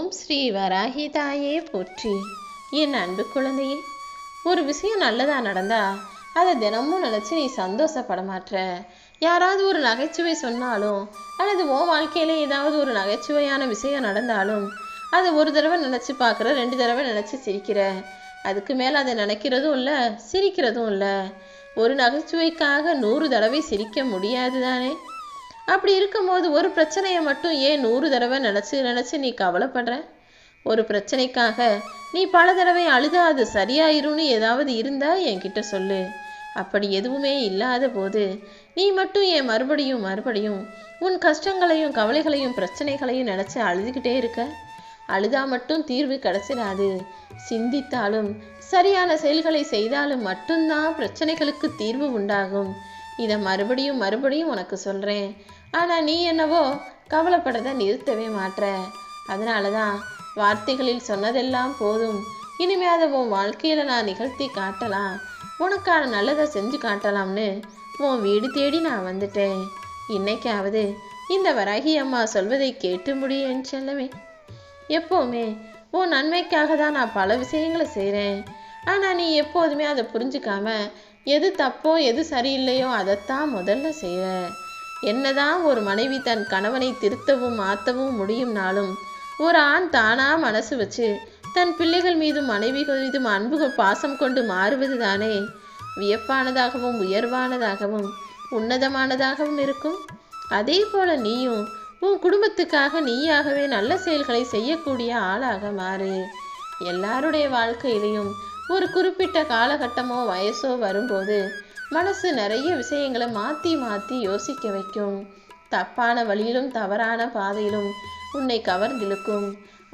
ஓம் ஸ்ரீ வராகி தாயே போற்றி. என் அன்பு குழந்தையே, ஒரு விஷயம் நல்லதா நடந்தா அதை தினமும் நினச்சி நீ சந்தோஷப்பட மாட்ற. யாராவது ஒரு நகைச்சுவை சொன்னாலும் அல்லது உன் வாழ்க்கையில ஏதாவது ஒரு நகைச்சுவையான விஷயம் நடந்தாலும் அதை ஒரு தடவை நினச்சி பார்க்குற, 2 தடவை நினச்சி சிரிக்கிற. அதுக்கு மேலே அதை நினைக்கிறதும் இல்லை, சிரிக்கிறதும் இல்லை. ஒரு நகைச்சுவைக்காக 100 தடவை சிரிக்க முடியாது தானே? அப்படி இருக்கும்போது ஒரு பிரச்சனையை மட்டும் ஏன் 100 தடவை நினச்சி நீ கவலைப்படுற? ஒரு பிரச்சனைக்காக நீ பல தடவை அழுதா அது சரியாயிரும்னு ஏதாவது இருந்தா என்கிட்ட சொல்லு. அப்படி எதுவுமே இல்லாத போது நீ மட்டும் ஏன் மறுபடியும் உன் கஷ்டங்களையும் கவலைகளையும் பிரச்சனைகளையும் நினச்சி அழுதுகிட்டே இருக்க? அழுதா மட்டும் தீர்வு கிடைச்சிடாது. சிந்தித்தாலும் சரியான செயல்களை செய்தாலும் மட்டும்தான் பிரச்சனைகளுக்கு தீர்வு உண்டாகும். இதை மறுபடியும் உனக்கு சொல்கிறேன். ஆனால் நீ என்னவோ கவலைப்படதை நிறுத்தவே மாட்ற. அதனால தான் வார்த்தைகளில் சொன்னதெல்லாம் போதும், இனிமே அதை உன் வாழ்க்கையில் நான் நிகழ்த்தி காட்டலாம், உனக்கான நல்லதை செஞ்சு காட்டலாம்னு உன் வீடு தேடி நான் வந்துட்டேன். இன்னைக்காவது இந்த வராகி அம்மா சொல்வதை கேட்டு முடியேன் செல்லவே. எப்போவுமே உன் நன்மைக்காக தான் நான் பல விஷயங்களை செய்கிறேன். ஆனால் நீ எப்போதுமே அதை புரிஞ்சுக்காம எது தப்போ எது சரியில்லையோ அதைத்தான் முதல்ல செய்கிற. என்னதான் ஒரு மனைவி தன் கணவனை திருத்தவும் மாற்றவும் முடியும்னாலும் ஒரு ஆண் தானா மனசு வச்சு தன் பிள்ளைகள் மீதும் மனைவிகள் மீதும் அன்பு பாசம் கொண்டு மாறுவது தானே வியப்பானதாகவும் உயர்வானதாகவும் உன்னதமானதாகவும் இருக்கும். அதே போல நீயும் உன் குடும்பத்துக்காக நீயாகவே நல்ல செயல்களை செய்யக்கூடிய ஆளாக மாறு. எல்லாருடைய வாழ்க்கையிலையும் ஒரு குறிப்பிட்ட காலகட்டமோ வயசோ வரும்போது மனசு நிறைய விஷயங்களை மாற்றி யோசிக்க வைக்கும். தப்பான வழியிலும் தவறான பாதையிலும் உன்னை கவர்ந்திழுக்கும்.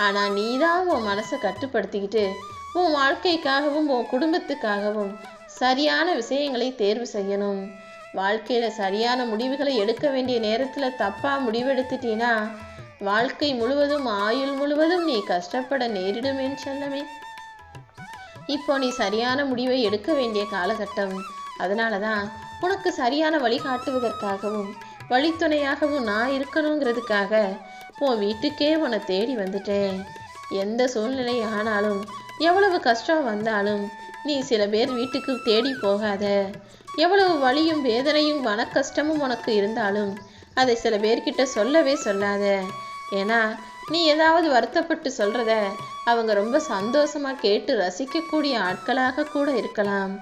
ஆனால் நீ தான் உன் மனசை கட்டுப்படுத்திக்கிட்டு உன் வாழ்க்கைக்காகவும் உன் குடும்பத்துக்காகவும் சரியான விஷயங்களை தேர்வு செய்யணும். வாழ்க்கையில் சரியான முடிவுகளை எடுக்க வேண்டிய நேரத்தில் தப்பாக முடிவெடுத்துட்டீன்னா வாழ்க்கை முழுவதும் ஆயுள் முழுவதும் நீ கஷ்டப்பட நேரிடுமேன்னு சொல்லவே. இப்போ நீ சரியான முடிவை எடுக்க வேண்டிய காலகட்டம். அதனால தான் உனக்கு சரியான வழிகாட்டுவதற்காகவும் வழித்துணையாகவும் நான் இருக்கணுங்கிறதுக்காக உன் வீட்டுக்கே உன்னை தேடி வந்துட்டேன். எந்த சூழ்நிலை ஆனாலும் எவ்வளவு கஷ்டம் வந்தாலும் நீ சில பேர் வீட்டுக்கு தேடி போகாத. எவ்வளவு வலியும் வேதனையும் மன கஷ்டமும் உனக்கு இருந்தாலும் அதை சில பேர்கிட்ட சொல்லவே சொல்லாத. ஏன்னா நீ ஏதாவது வருத்தப்பட்டு சொல்கிறத அவங்க ரொம்ப சந்தோஷமாக கேட்டு ரசிக்கக்கூடிய ஆட்களாக கூட இருக்கலாம்.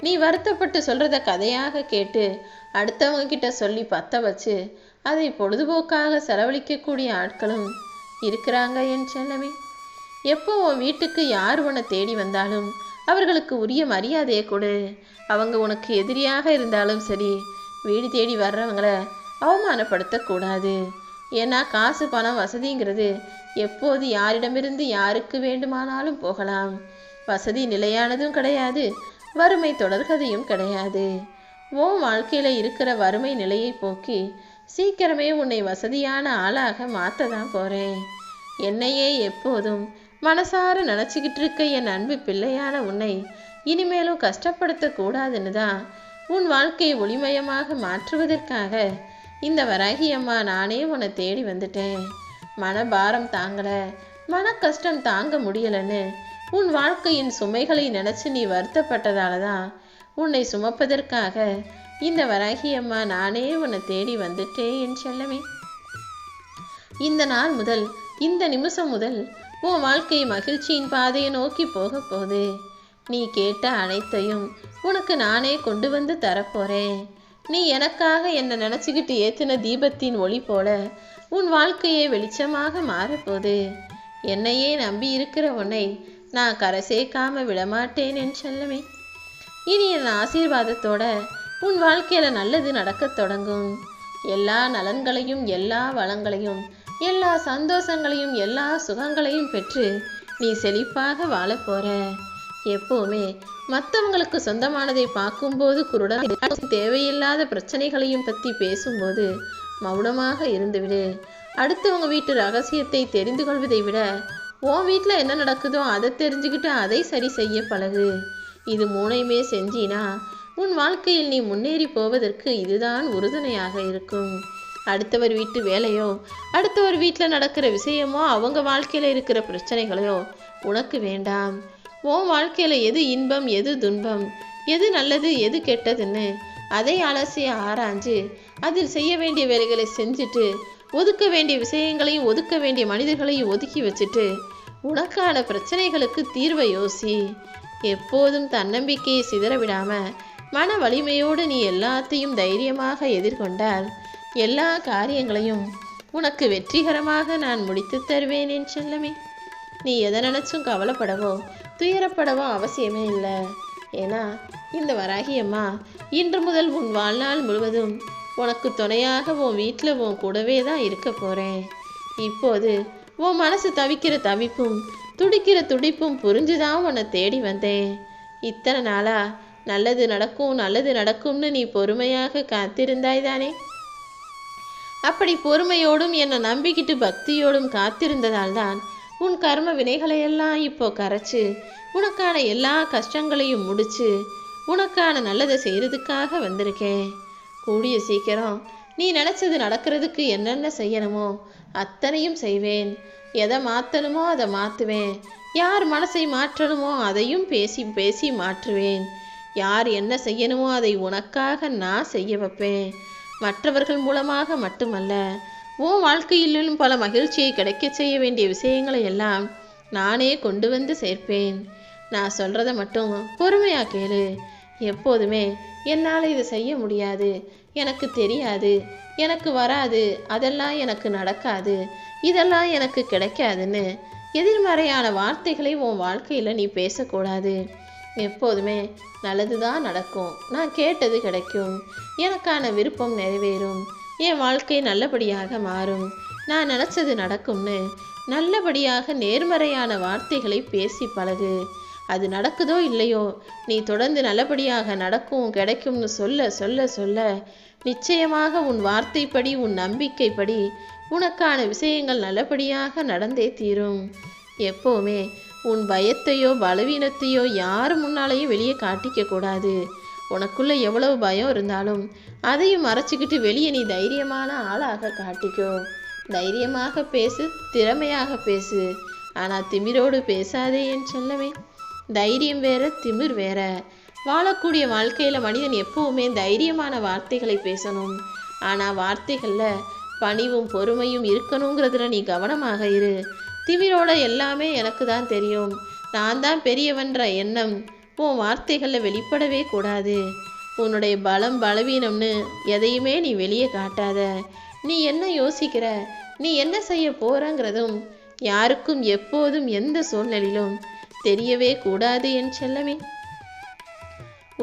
நீ வருத்தப்பட்டு சொல்கிறத கதையாக கேட்டு அடுத்தவங்க கிட்ட சொல்லி பற்ற வச்சு அதை பொழுதுபோக்காக செலவழிக்கக்கூடிய ஆட்களும் இருக்கிறாங்க என் செல்லமே. எப்போ உன் வீட்டுக்கு யார் உன்னை தேடி வந்தாலும் அவர்களுக்கு உரிய மரியாதையை கொடு. அவங்க உனக்கு எதிரியாக இருந்தாலும் சரி, வீடு தேடி வர்றவங்கள அவமானப்படுத்தக்கூடாது. ஏன்னா காசு பணம் வசதிங்கிறது எப்போது யாரிடமிருந்து யாருக்கு வேண்டுமானாலும் போகலாம். வசதி நிலையானதும் கிடையாது, வறுமை தொடர்கதையும் கிடையாது. உன் வாழ்க்கையில் இருக்கிற வறுமை நிலையை போக்கி சீக்கிரமே உன்னை வசதியான ஆளாக மாற்ற தான் போகிறேன். என்னையே எப்போதும் மனசார நினச்சிக்கிட்டு இருக்க என் அன்பு பிள்ளையான உன்னை இனிமேலும் கஷ்டப்படுத்தக்கூடாதுன்னு தான் உன் வாழ்க்கையை ஒளிமயமாக மாற்றுவதற்காக இந்த வராகி அம்மா நானே உன்னை தேடி வந்துட்டேன். மனபாரம் தாங்கலை, மன கஷ்டம் தாங்க முடியலைன்னு உன் வாழ்க்கையின் சுமைகளை நினச்சி நீ வருத்தப்பட்டதால தான் உன்னை சுமப்பதற்காக இந்த வராகி அம்மா நானே உன்னை தேடி வந்துட்டேன் என் செல்லமே. இந்த நாள் முதல், இந்த நிமிஷம் முதல் உன் வாழ்க்கை மகிழ்ச்சியின் பாதையை நோக்கி போக போகுது. நீ கேட்ட அனைத்தையும் உனக்கு நானே கொண்டு வந்து தரப்போறேன். நீ எனக்காக என்னை நினச்சிக்கிட்டு ஏற்றின தீபத்தின் ஒளி போல உன் வாழ்க்கையே வெளிச்சமாக மாறப்போகுது. என்னையே நம்பி இருக்கிற உன்னை நான் கரை சேர்க்காம விடமாட்டேன் என் செல்லமே. இனி என் ஆசீர்வாதத்தோட உன் வாழ்க்கையில் நல்லது நடக்கத் தொடங்கும். எல்லா நலன்களையும் எல்லா வளங்களையும் எல்லா சந்தோஷங்களையும் எல்லா சுகங்களையும் பெற்று நீ செழிப்பாக வாழ போற. எப்போவுமே மற்றவங்களுக்கு சொந்தமானதை பார்க்கும்போது குருடன், தேவையில்லாத பிரச்சனைகளையும் பற்றி பேசும்போது மௌனமாக இருந்துவிடு. அடுத்தவங்க வீட்டு ரகசியத்தை தெரிந்து கொள்வதை விட உன் வீட்டில் என்ன நடக்குதோ அதை தெரிஞ்சுக்கிட்டு அதை சரி செய்ய பழகு. இது 3யுமே செஞ்சினா உன் வாழ்க்கையில் நீ முன்னேறி போவதற்கு இதுதான் உறுதுணையாக இருக்கும். அடுத்தவர் வீட்டு வேலையோ, அடுத்தவர் வீட்டில் நடக்கிற விஷயமோ, அவங்க வாழ்க்கையில் இருக்கிற பிரச்சனைகளையோ உனக்கு வேண்டாம். உன் வாழ்க்கையில் எது இன்பம், எது துன்பம், எது நல்லது, எது கெட்டதுன்னு அதை அலசி ஆராய்ஞ்சு அதில் செய்ய வேண்டிய வேலைகளை செஞ்சுட்டு, ஒதுக்க வேண்டிய விஷயங்களையும் ஒதுக்க வேண்டிய மனிதர்களையும் ஒதுக்கி வச்சுட்டு உனக்கான பிரச்சனைகளுக்கு தீர்வை யோசி. எப்போதும் தன்னம்பிக்கையை சிதற விடாம மன வலிமையோடு நீ எல்லாத்தையும் தைரியமாக எதிர்கொண்டால் எல்லா காரியங்களையும் உனக்கு வெற்றிகரமாக நான் முடித்து தருவேன் என் செல்லமே. நீ எதை நினைச்சும் கவலைப்படவோ துயரப்படவோ அவசியமே இல்லை. ஏன்னா இந்த வராகியம்மா இன்று முதல் உன் வாழ்நாள் முழுவதும் உனக்கு துணையாக உன் வீட்டில் உன் கூடவே தான் இருக்க போறேன். இப்போது உன் மனசு தவிக்கிற தவிப்பும் துடிக்கிற துடிப்பும் புரிஞ்சுதான் உன்னை தேடி வந்தேன். இத்தனை நாளா நல்லது நடக்கும் நல்லது நடக்கும்னு நீ பொறுமையாக காத்திருந்தாய் தானே? அப்படி பொறுமையோடும் என்னை நம்பிக்கிட்டு பக்தியோடும் காத்திருந்ததால் தான் உன் கர்ம வினைகளையெல்லாம் இப்போ கரைச்சு உனக்கான எல்லா கஷ்டங்களையும் முடிச்சு உனக்கான நல்லதை செய்யறதுக்காக வந்திருக்கேன். கூடிய சீக்கிரம் நீ நினைச்சது நடக்கிறதுக்கு என்னென்ன செய்யணுமோ அத்தனையும் செய்வேன். எதை மாற்றணுமோ அதை மாற்றுவேன். யார் மனசை மாற்றணுமோ அதையும் பேசி பேசி மாற்றுவேன். யார் என்ன செய்யணுமோ அதை உனக்காக நான் செய்ய வைப்பேன். மற்றவர்கள் மூலமாக மட்டுமல்ல, உன் வாழ்க்கையிலும் பல மகிழ்ச்சியை கிடைக்க செய்ய வேண்டிய விஷயங்களை எல்லாம் நானே கொண்டு வந்து சேர்ப்பேன். நான் சொல்கிறத மட்டும் பொறுமையாக கேளு. எப்போதுமே என்னால் இது செய்ய முடியாது, எனக்கு தெரியாது, எனக்கு வராது, அதெல்லாம் எனக்கு நடக்காது, இதெல்லாம் எனக்கு கிடைக்காதுன்னு எதிர்மறையான வார்த்தைகளை உன் வாழ்க்கையில் நீ பேசக்கூடாது. எப்போதுமே நல்லது தான் நடக்கும், நான் கேட்டது கிடைக்கும், எனக்கான விருப்பம் நிறைவேறும், என் வாழ்க்கை நல்லபடியாக மாறும், நான் நினச்சது நடக்கும்னு நல்லபடியாக நேர்மறையான வார்த்தைகளை பேசி பழகு. அது நடக்குதோ இல்லையோ, நீ தொடர்ந்து நல்லபடியாக நடக்கும் கிடைக்கும்னு சொல்ல சொல்ல சொல்ல நிச்சயமாக உன் வார்த்தைப்படி உன் நம்பிக்கைப்படி உனக்கான விஷயங்கள் நல்லபடியாக நடந்தே தீரும். எப்போவுமே உன் பயத்தையோ பலவீனத்தையோ யார் முன்னாலேயும் வெளியே காட்டிக்க கூடாது. உனக்குள்ள எவ்வளவு பயம் இருந்தாலும் அதையும் மறைச்சிக்கிட்டு வெளியே நீ தைரியமான ஆளாக காட்டிக்கோ. தைரியமாக பேசு, திறமையாக பேசு, ஆனால் திமிரோடு பேசாதே என் செல்லமே. தைரியம் வேற, திமிர் வேற. வாழக்கூடிய வாழ்க்கையில் மனிதன் எப்பவுமே தைரியமான வார்த்தைகளை பேசணும். ஆனால் வார்த்தைகளில் பணிவும் பொறுமையும் இருக்கணுங்கிறதுல நீ கவனமாக இரு. திமிரோட எல்லாமே எனக்கு தான் தெரியும், நான் தான் பெரியவன்ற எண்ணம் உன் வார்த்தைகளில் வெளிப்படவே கூடாது. உன்னுடைய பலம் பலவீனம்னு எதையுமே நீ வெளியே காட்டாத. நீ என்ன யோசிக்கிற, நீ என்ன செய்ய போறங்கிறதும் யாருக்கும் எப்போதும் எந்த சூழ்நிலையிலும் தெரியவே கூடாது என் செல்லமே.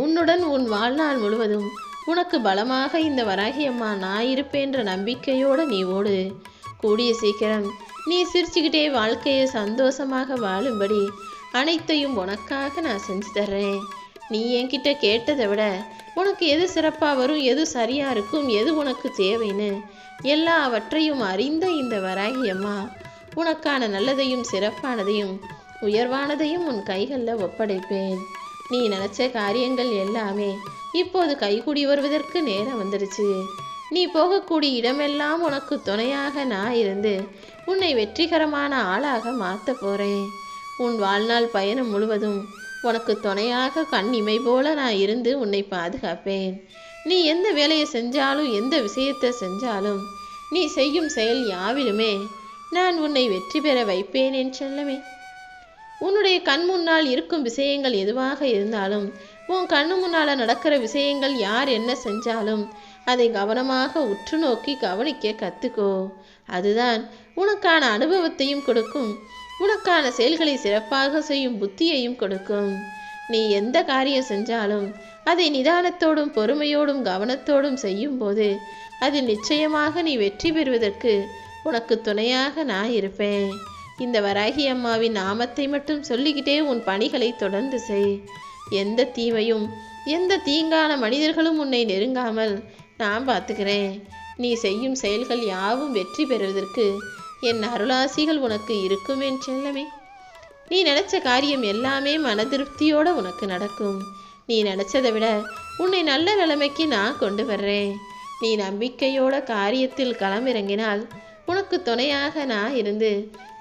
உன்னுடன் உன் வாழ்நாள் முழுவதும் உனக்கு பலமாக இந்த வராகியம்மா நான் இருப்பேன்ற நம்பிக்கையோடு நீ ஓடு. கூடிய சீக்கிரம் நீ சிரிச்சுக்கிட்டே வாழ்க்கையை சந்தோஷமாக வாழும்படி அனைத்தையும் உனக்காக நான் செஞ்சு தர்றேன். நீ என்கிட்ட கேட்டதை விட உனக்கு எது சிறப்பாக வரும், எது சரியாக இருக்கும், எது உனக்கு தேவைன்னு எல்லாவற்றையும் அறிந்த இந்த வராகியம்மா உனக்கான நல்லதையும் சிறப்பானதையும் உயர்வானதையும் உன் கைகளில் ஒப்படைப்பேன். நீ நினச்ச காரியங்கள் எல்லாமே இப்போது கைகூடி வருவதற்கு நேரம் வந்துடுச்சு. நீ போகக்கூடிய இடமெல்லாம் உனக்கு துணையாக நான் இருந்து உன்னை வெற்றிகரமான ஆளாக மாற்ற போகிறேன். உன் வாழ்நாள் பயணம் முழுவதும் உனக்கு துணையாக கண் இமை போல நான் இருந்து உன்னை பாதுகாப்பேன். நீ எந்த வேலையை செஞ்சாலும் எந்த விஷயத்தை செஞ்சாலும் நீ செய்யும் செயல் யாவிலுமே நான் உன்னை வெற்றி பெற வைப்பேன் என் செல்லமே. உன்னுடைய கண் முன்னால் இருக்கும் விஷயங்கள் எதுவாக இருந்தாலும், உன் கண்ணு முன்னால் நடக்கிற விஷயங்கள் யார் என்ன செஞ்சாலும் அதை கவனமாக உற்று நோக்கி கவனிக்க கற்றுக்கோ. அதுதான் உனக்கான அனுபவத்தையும் கொடுக்கும், உனக்கான செயல்களை சிறப்பாக செய்யும் புத்தியையும் கொடுக்கும். நீ எந்த காரியம் செஞ்சாலும் அதை நிதானத்தோடும் பொறுமையோடும் கவனத்தோடும் செய்யும் போது அதில் நிச்சயமாக நீ வெற்றி பெறுவதற்கு உனக்கு துணையாக நான் இருப்பேன். இந்த வராகி அம்மாவின் நாமத்தை மட்டும் சொல்லிக்கிட்டே உன் பணிகளை தொடர்ந்து செய். எந்த தீமையும் எந்த தீங்கான மனிதர்களும் உன்னை நெருங்காமல் நான் பார்த்துக்கிறேன். நீ செய்யும் செயல்கள் யாவும் வெற்றி பெறுவதற்கு என் அருளாசிகள் உனக்கு இருக்கும் என் செல்லமே. நீ நினைச்ச காரியம் எல்லாமே மன திருப்தியோடு உனக்கு நடக்கும். நீ நினைச்சதை விட உன்னை நல்ல நிலைமைக்கு நான் கொண்டு வர்றேன். நீ நம்பிக்கையோட காரியத்தில் களமிறங்கினால் உனக்கு துணையாக நான் இருந்து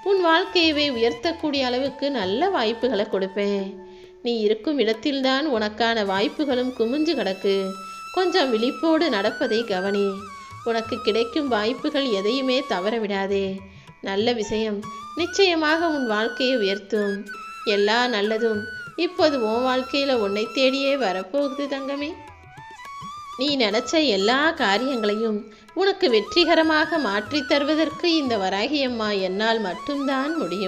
உன் வாழ்க்கையவே உயர்த்தக்கூடிய அளவுக்கு நல்ல வாய்ப்புகளை கொடுப்பேன். நீ இருக்கும் இடத்தில்தான் உனக்கான வாய்ப்புகளும் குமிஞ்சு கிடக்கு. கொஞ்சம் விழிப்போடு நடப்பதை கவனி. உனக்கு கிடைக்கும் வாய்ப்புகள் எதையுமே தவற விடாதே. நல்ல விஷயம் நிச்சயமாக உன் வாழ்க்கையை உயர்த்தும். எல்லா நல்லதும் இப்போது உன் வாழ்க்கையில உன்னை தேடியே வரப்போகுது தங்கமே. நீ நினைச்ச எல்லா காரியங்களையும் உனக்கு வெற்றிகரமாக மாற்றி தருவதற்கு இந்த வராகி அம்மா என்னால் மட்டும்தான் முடியும்.